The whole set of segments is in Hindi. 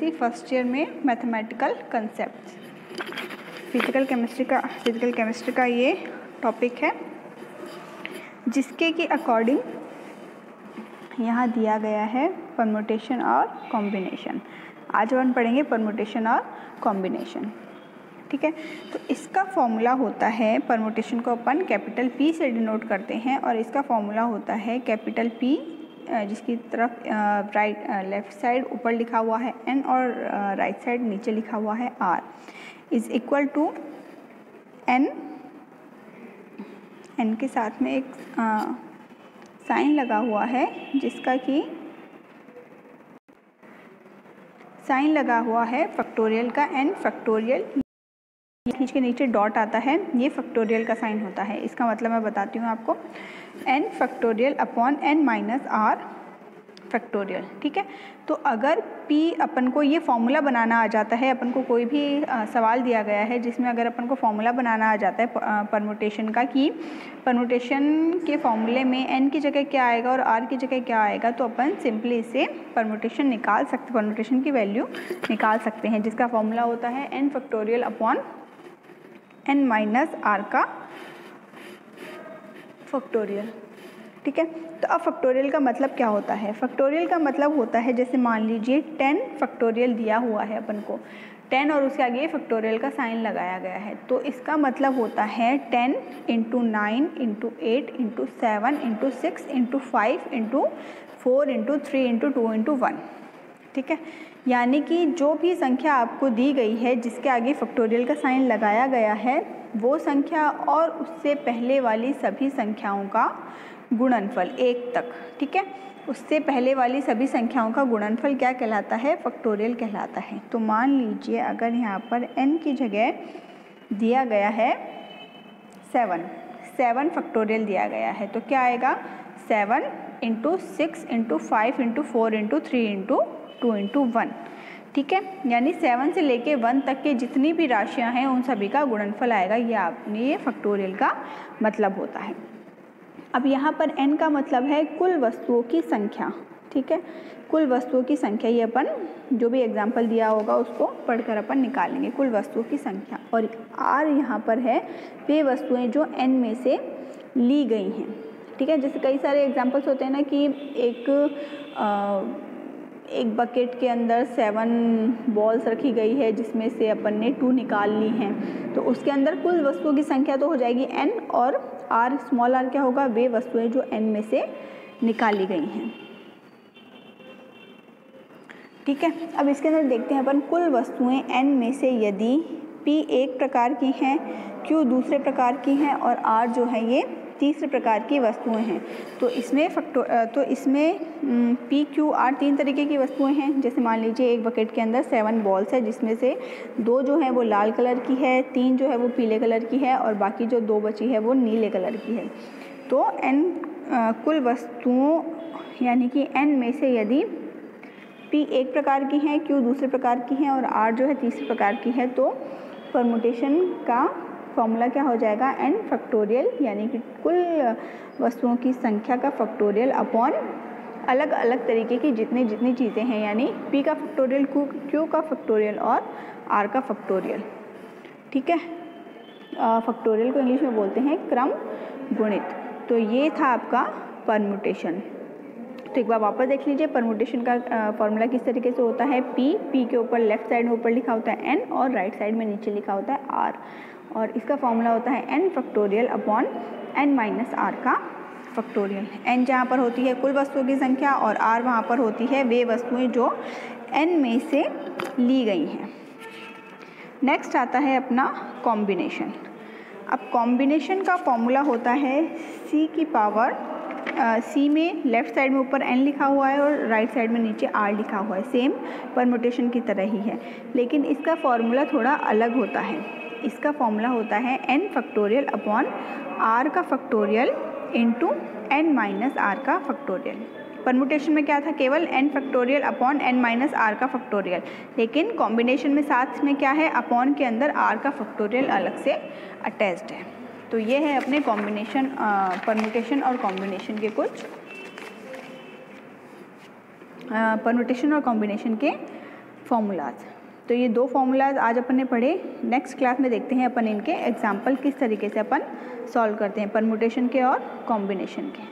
बीएससी फर्स्ट ईयर में मैथमेटिकल कंसेप्ट फिजिकल केमिस्ट्री का ये टॉपिक है, जिसके की अकॉर्डिंग यहाँ दिया गया है परम्यूटेशन और कॉम्बिनेशन। आज अपन पढ़ेंगे परम्यूटेशन और कॉम्बिनेशन, ठीक है। तो इसका फॉर्मूला होता है, परम्यूटेशन को अपन कैपिटल P से डिनोट करते हैं और इसका फॉर्मूला होता है कैपिटल P जिसकी तरफ लेफ्ट साइड ऊपर लिखा हुआ है N और राइट साइड नीचे लिखा हुआ है R is equal to N के साथ में एक साइन लगा हुआ है, जिसका कि साइन लगा हुआ है फैक्टोरियल का N फैक्टोरियल, खींच के नीचे डॉट आता है, ये फैक्टोरियल का साइन होता है। इसका मतलब मैं बताती हूँ आपको, n factorial upon n minus r factorial, ठीक है। तो अगर p अपन को ये फॉर्मूला बनाना आ जाता है, अपन को कोई भी सवाल दिया गया है जिसमें अगर अपन को फॉर्मूला बनाना आ जाता है परम्यूटेशन का, कि परम्यूटेशन के फॉर्मूले में n की जगह क्या आएगा और r की जगह क्या आएगा, तो अपन सिंपली इसे परम्यूटेशन निकाल सकते, परम्यूटेशन की वैल्यू निकाल सकते हैं, जिसका फॉर्मूला होता है n factorial upon n minus r का फैक्टोरियल, ठीक है। तो अब फैक्टोरियल का मतलब क्या होता है? फैक्टोरियल का मतलब होता है, जैसे मान लीजिए 10 फैक्टोरियल दिया हुआ है अपन को, 10 और उसके आगे फैक्टोरियल का साइन लगाया गया है, तो इसका मतलब होता है 10 into 9 into 8 into 7 into 6 into 5 into 4 into 3 into 2 into 1, ठीक है। यानी कि जो भी संख्या आपको दी गई है जिसके आगे फैक्टोरियल का साइन लगाया गया है, वो संख्या और उससे पहले वाली सभी संख्याओं का गुणनफल 1 तक, ठीक है, उससे पहले वाली सभी संख्याओं का गुणनफल क्या कहलाता है? फैक्टोरियल कहलाता है। तो मान लीजिए अगर यहाँ पर n की जगह दिया गया है 7 फैक्टोरियल दिया गया है, तो क्या आएगा? 7 into 6 into 5 into 4 into 3 into 2 into 1, ठीक है। यानी 7 से लेके 1 तक के जितनी भी राशियां हैं उन सभी का गुणनफल आएगा। ये आपने ये फैक्टोरियल का मतलब होता है। अब यहाँ पर n का मतलब है कुल वस्तुओं की संख्या, ठीक है, कुल वस्तुओं की संख्या। ये अपन जो भी एग्जाम्पल दिया होगा उसको पढ़कर अपन निकालेंगे, कुल वस्तुओं की संख्या। और r यहाँ पर है वे वस्तुएं जो n में से ली गई हैं, ठीक है। जैसे कई सारे एग्जाम्पल्स होते हैं ना कि एक बकेट के अंदर 7 बॉल्स रखी गई है जिसमें से अपन ने 2 निकाल ली हैं, तो उसके अंदर कुल वस्तुओं की संख्या तो हो जाएगी n, और r स्मॉल r क्या होगा? वे वस्तुएं जो n में से निकाली गई हैं, ठीक है। अब इसके अंदर देखते हैं अपन, कुल वस्तुएं n में से यदि p एक प्रकार की हैं, q दूसरे प्रकार की हैं और r जो है ये तीसरे प्रकार की वस्तुएं हैं, तो इसमें p q r 3 तरीके की वस्तुएं हैं। जैसे मान लीजिए एक बकेट के अंदर 7 बॉल्स है, जिसमें से 2 जो है वो लाल कलर की है, 3 जो है वो पीले कलर की है और बाकी जो 2 बची है वो नीले कलर की है। तो n कुल वस्तुओं यानी कि n में से यदि p एक प्रकार की है, q दूसरे प्रकार की है और r जो है तीसरे प्रकार की है, तो परम्यूटेशन का फॉर्मूला क्या हो जाएगा? n फैक्टोरियल, यानी कि कुल वस्तुओं की संख्या का फैक्टोरियल अपॉन अलग अलग तरीके की जितनी चीज़ें हैं, यानी p का फैक्टोरियल, q का फैक्टोरियल और r का फैक्टोरियल, ठीक है। फैक्टोरियल को इंग्लिश में बोलते हैं क्रम गुणित। तो ये था आपका परम्यूटेशन। तो एक बार वापस देख लीजिए, परम्यूटेशन का फॉर्मूला किस तरीके से होता है? p के ऊपर लेफ्ट साइड में ऊपर लिखा होता है n और राइट साइड में नीचे लिखा होता है r, और इसका फॉर्मूला होता है n factorial upon n minus r का फैक्टोरियल। n जहाँ पर होती है कुल वस्तुओं की संख्या और r वहाँ पर होती है वे वस्तुएं जो n में से ली गई हैं। नेक्स्ट आता है अपना कॉम्बिनेशन। अब कॉम्बिनेशन का फॉर्मूला होता है c की पावर c में लेफ्ट साइड में ऊपर n लिखा हुआ है और राइट साइड में नीचे r लिखा हुआ है, सेम परम्यूटेशन की तरह ही है, लेकिन इसका फॉर्मूला थोड़ा अलग होता है। इसका फॉर्मूला होता है n फैक्टोरियल अपॉन r का factorial into n minus r का फैक्टोरियल। परम्यूटेशन में क्या था? केवल n factorial upon n minus r का फैक्टोरियल, लेकिन कॉम्बिनेशन में साथ में क्या है? अपॉन के अंदर r का फैक्टोरियल अलग से अटैच्ड है। तो ये है अपने कॉम्बिनेशन, परम्यूटेशन और कॉम्बिनेशन के कुछ फॉर्मूलाज। तो ये 2 फॉर्मूलाज आज अपन ने पढ़े। नेक्स्ट क्लास में देखते हैं अपन इनके एग्जाम्पल किस तरीके से अपन सॉल्व करते हैं, परमुटेशन के और कॉम्बिनेशन के।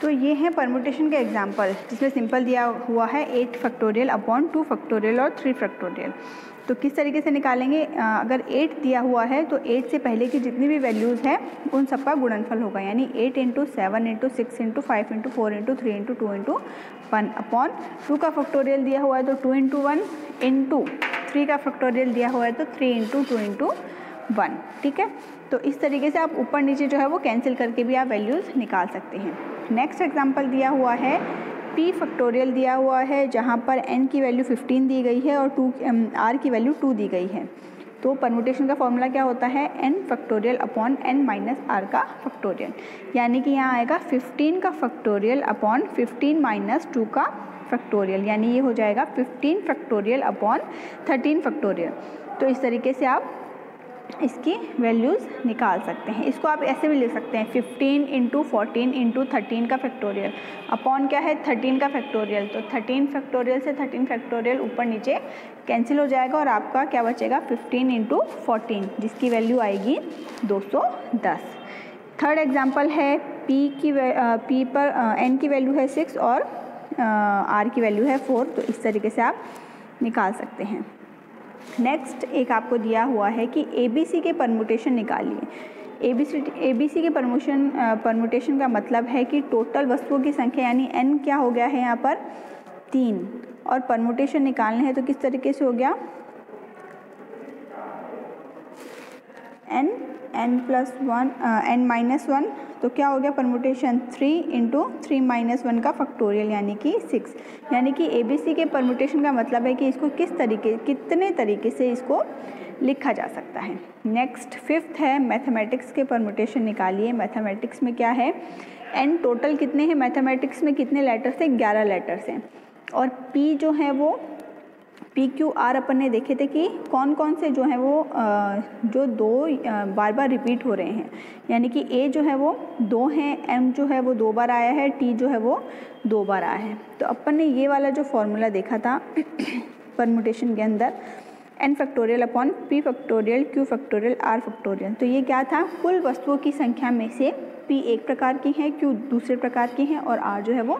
तो ये है परमुटेशन के एग्जाम्पल, जिसमें सिंपल दिया हुआ है 8 फैक्टोरियल अपॉन 2 फैक्टोरियल और 3 फैक्टोरियल। तो किस तरीके से निकालेंगे, अगर 8 दिया हुआ है तो 8 से पहले की जितनी भी वैल्यूज़ हैं उन सबका गुणनफल होगा, यानी 8 × 7 × 6 × 5 × 4 × 3 × 2 × 1 अपॉन 2 का फैक्टोरियल दिया हुआ है तो 2 × 1 इंटू 3 का फैक्टोरियल दिया हुआ है तो 3 × 2 × 1। ठीक है, तो इस तरीके से आप ऊपर नीचे जो है वो कैंसिल करके भी आप वैल्यूज़ निकाल सकते हैं। नेक्स्ट एग्जांपल दिया हुआ है p फैक्टोरियल दिया हुआ है, जहाँ पर n की वैल्यू 15 दी गई है और r की वैल्यू 2 दी गई है। तो परमुटेशन का फॉर्मूला क्या होता है, n factorial upon n minus r का फैक्टोरियल, यानी कि यहाँ आएगा 15 का फैक्टोरियल अपॉन 15 माइनस 2 का फैक्टोरियल, यानी ये हो जाएगा 15 फैक्टोरियल अपॉन 13 फैक्टोरियल। तो इस तरीके से आप इसकी वैल्यूज़ निकाल सकते हैं। इसको आप ऐसे भी ले सकते हैं 15 × 14 × 13 का फैक्टोरियल अपॉन क्या है 13 का फैक्टोरियल। तो 13 फैक्टोरियल से 13 फैक्टोरियल ऊपर नीचे कैंसिल हो जाएगा और आपका क्या बचेगा 15 × 14, जिसकी वैल्यू आएगी 210। थर्ड एग्जांपल है p पर n की वैल्यू है 6 और r की वैल्यू है 4। तो इस तरीके से आप निकाल सकते हैं। नेक्स्ट एक आपको दिया हुआ है कि ABC के परमुटेशन निकालिए। ABC के परमुटेशन का मतलब है कि टोटल वस्तुओं की संख्या, यानी n क्या हो गया है यहाँ पर 3, और परमुटेशन निकालने हैं तो किस तरीके से हो गया n-1 तो क्या हो गया परमुटेशन 3 × 3 - 1 का फैक्टोरियल, यानी कि 6। यानी कि ABC के परमुटेशन का मतलब है कि इसको कितने तरीके से इसको लिखा जा सकता है। नेक्स्ट फिफ्थ है मैथमेटिक्स के परमुटेशन निकालिए। मैथमेटिक्स में क्या है, n टोटल कितने हैं, मैथमेटिक्स में कितने लेटर्स हैं, 11 लेटर्स हैं, और P जो है वो PQR अपन ने देखे थे कि कौन कौन से जो हैं वो जो 2 बार बार रिपीट हो रहे हैं, यानी कि A जो है वो 2 हैं, M जो है वो 2 बार आया है, T जो है वो 2 बार आया है। तो अपन ने ये वाला जो फॉर्मूला देखा था परमुटेशन के अंदर n factorial upon p factorial q factorial r factorial, तो ये क्या था, कुल वस्तुओं की संख्या में से p एक प्रकार की है, q दूसरे प्रकार की है और r जो है वो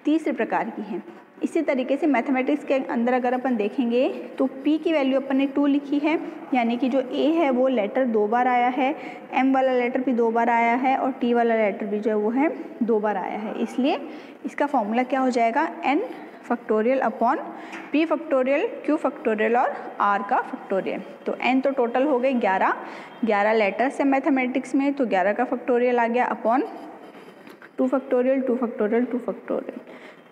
तीसरे प्रकार की है। इसी तरीके से मैथमेटिक्स के अंदर अगर अपन देखेंगे तो p की वैल्यू अपन ने 2 लिखी है, यानी कि जो a है वो लेटर 2 बार आया है, m वाला लेटर भी 2 बार आया है और t वाला लेटर भी जो है वो है 2 बार आया है। इसलिए इसका फॉर्मूला क्या हो जाएगा, n factorial upon p factorial q factorial और r का फैक्टोरियल। तो n तो टोटल हो गए 11 लेटर्स है मैथमेटिक्स में, तो 11 का फैक्टोरियल आ गया अपॉन 2 फैक्टोरियल 2 फैक्टोरियल 2 फैक्टोरियल।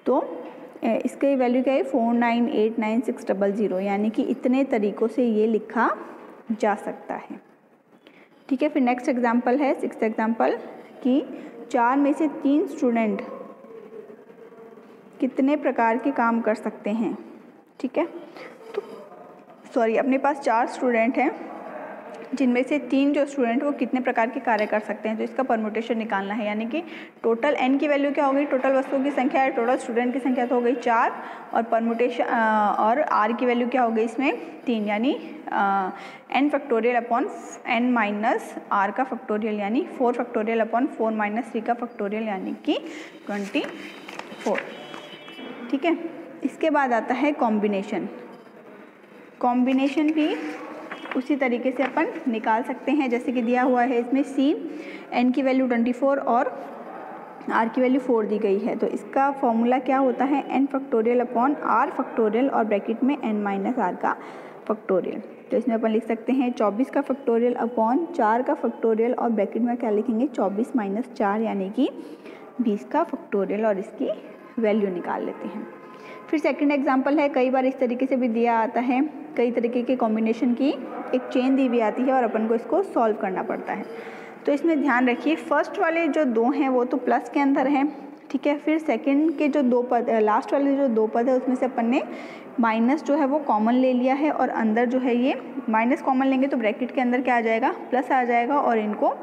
तो इसकी वैल्यू क्या है 4989600, यानी कि इतने तरीक़ों से ये लिखा जा सकता है। ठीक है, फिर नेक्स्ट एग्जांपल है 6th एग्जांपल कि 4 में से 3 स्टूडेंट कितने प्रकार के काम कर सकते हैं। ठीक है, तो अपने पास 4 स्टूडेंट हैं, जिनमें से 3 जो स्टूडेंट वो कितने प्रकार के कार्य कर सकते हैं, तो इसका परमुटेशन निकालना है। यानी कि टोटल n की वैल्यू क्या हो गई, टोटल वस्तुओं की संख्या है, टोटल स्टूडेंट की संख्या तो हो गई 4, और परमुटेशन और r की वैल्यू क्या हो गई इसमें 3, यानी n factorial upon n minus r का फैक्टोरियल, यानी 4 फैक्टोरियल अपॉन 4 - 3 का फैक्टोरियल, यानी कि 24। ठीक है, इसके बाद आता है कॉम्बिनेशन भी उसी तरीके से अपन निकाल सकते हैं, जैसे कि दिया हुआ है इसमें c n की वैल्यू 24 और r की वैल्यू 4 दी गई है। तो इसका फॉर्मूला क्या होता है, n factorial upon r factorial और ब्रैकेट में n माइनस r का फैक्टोरियल। तो इसमें अपन लिख सकते हैं 24 का फैक्टोरियल अपॉन 4 का फैक्टोरियल और ब्रैकेट में क्या लिखेंगे 24 - 4, यानी कि 20 का फैक्टोरियल, और इसकी वैल्यू निकाल लेते हैं। फिर सेकंड एग्जांपल है, कई बार इस तरीके से भी दिया आता है, कई तरीके के कॉम्बिनेशन की एक चेन दी हुई आती है और अपन को इसको सॉल्व करना पड़ता है। तो इसमें ध्यान रखिए, फर्स्ट वाले जो 2 हैं वो तो प्लस के अंदर हैं, ठीक है। फिर सेकंड के जो 2 पद, लास्ट वाले जो 2 पद है उसमें से अपन ने माइनस जो है वो कॉमन ले लिया है और अंदर जो है ये माइनस कॉमन लेंगे तो ब्रैकेट के अंदर क्या आ जाएगा, प्लस आ जाएगा और इनको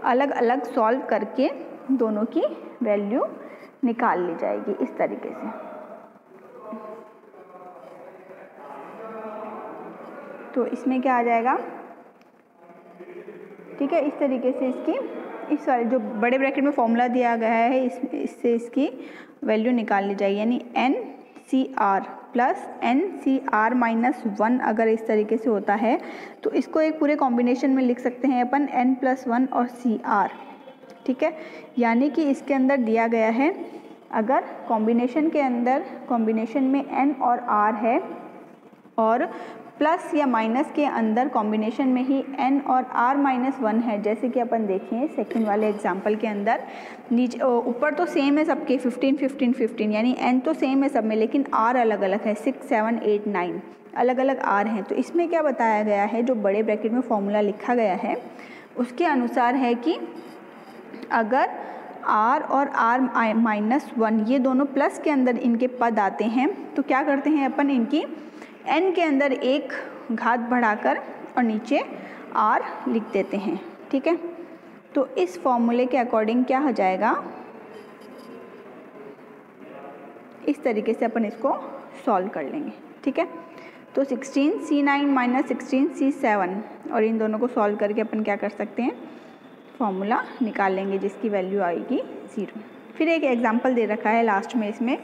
अलग अलग सॉल्व करके दोनों की वैल्यू निकाल ली जाएगी इस तरीके से। तो इसमें क्या आ जाएगा, ठीक है, इस तरीके से इसकी इस वाले जो बड़े ब्रैकेट में फॉर्मूला दिया गया है इससे इसकी वैल्यू निकाल ली जाएगी, यानी NCR प्लस NCR माइनस 1 अगर इस तरीके से होता है तो इसको एक पूरे कॉम्बिनेशन में लिख सकते हैं अपन N+1 और CR, ठीक है। यानी कि इसके अंदर दिया गया है, अगर कॉम्बिनेशन के अंदर कॉम्बिनेशन में N और R है और प्लस या माइनस के अंदर कॉम्बिनेशन में ही n और r-1 है, जैसे कि अपन देखें सेकंड वाले एग्जांपल के अंदर नीचे ऊपर तो सेम है सबके 15 15 15, यानी n तो सेम है सब में लेकिन r अलग अलग है, 6 7 8 9 अलग अलग r हैं। तो इसमें क्या बताया गया है, जो बड़े ब्रैकेट में फॉर्मूला लिखा गया है उसके अनुसार है कि अगर r और r-1 ये दोनों प्लस के अंदर इनके पद आते हैं तो क्या करते हैं अपन, इनकी n के अंदर एक घात बढ़ाकर और नीचे r लिख देते हैं, ठीक है। तो इस फॉर्मूले के अकॉर्डिंग क्या हो जाएगा, इस तरीके से अपन इसको सॉल्व कर लेंगे, ठीक है। तो 16C9 माइनस 16C7 और इन दोनों को सॉल्व करके अपन क्या कर सकते हैं, फॉर्मूला निकाल लेंगे जिसकी वैल्यू आएगी 0। फिर एक एग्जांपल दे रखा है लास्ट में इसमें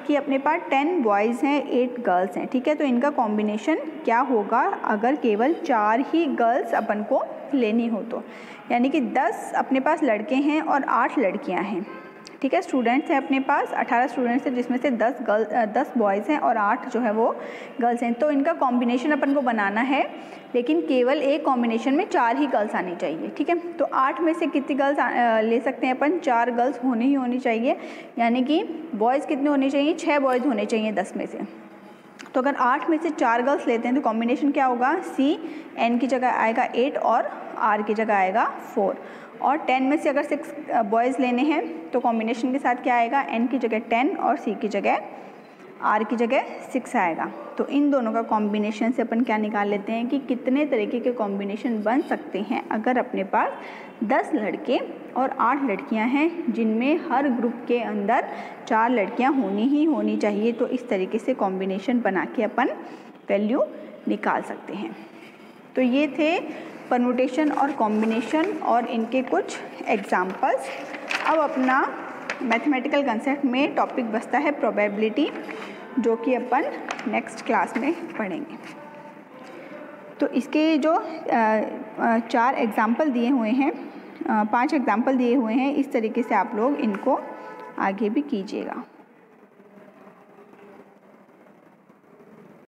कि अपने पास 10 बॉयज़ हैं 8 गर्ल्स हैं, ठीक है। तो इनका कॉम्बिनेशन क्या होगा अगर केवल 4 ही गर्ल्स अपन को लेनी हो तो, यानी कि 10 अपने पास लड़के हैं और 8 लड़कियां हैं, ठीक है। स्टूडेंट्स हैं अपने पास 18 स्टूडेंट्स हैं जिसमें से 10 बॉयज़ हैं और 8 जो है वो गर्ल्स हैं। तो इनका कॉम्बिनेशन अपन को बनाना है, लेकिन केवल एक कॉम्बिनेशन में 4 ही गर्ल्स आनी चाहिए, ठीक है। तो 8 में से कितनी गर्ल्स ले सकते हैं अपन, 4 गर्ल्स होनी चाहिए, यानी कि बॉयज़ कितने होने चाहिए, 6 बॉयज़ होने चाहिए 10 में से। तो अगर 8 में से 4 गर्ल्स लेते हैं तो कॉम्बिनेशन क्या होगा, C N की जगह आएगा 8 और R की जगह आएगा 4, और 10 में से अगर 6 बॉयज़ लेने हैं तो कॉम्बिनेशन के साथ क्या आएगा, N की जगह 10 और C की जगह R की जगह 6 आएगा। तो इन दोनों का कॉम्बिनेशन से अपन क्या निकाल लेते हैं कि कितने तरीके के कॉम्बिनेशन बन सकते हैं अगर अपने पास 10 लड़के और 8 लड़कियां हैं जिनमें हर ग्रुप के अंदर 4 लड़कियां होनी चाहिए। तो इस तरीके से कॉम्बिनेशन बना के अपन वैल्यू निकाल सकते हैं। तो ये थे परम्यूटेशन और कॉम्बिनेशन और इनके कुछ एग्जाम्पल्स। अब अपना मैथमेटिकल कंसेप्ट में टॉपिक बचता है प्रोबेबिलिटी, जो कि अपन नेक्स्ट क्लास में पढ़ेंगे। तो इसके जो 4 एग्जाम्पल दिए हुए हैं, 5 एग्जाम्पल दिए हुए हैं, इस तरीके से आप लोग इनको आगे भी कीजिएगा।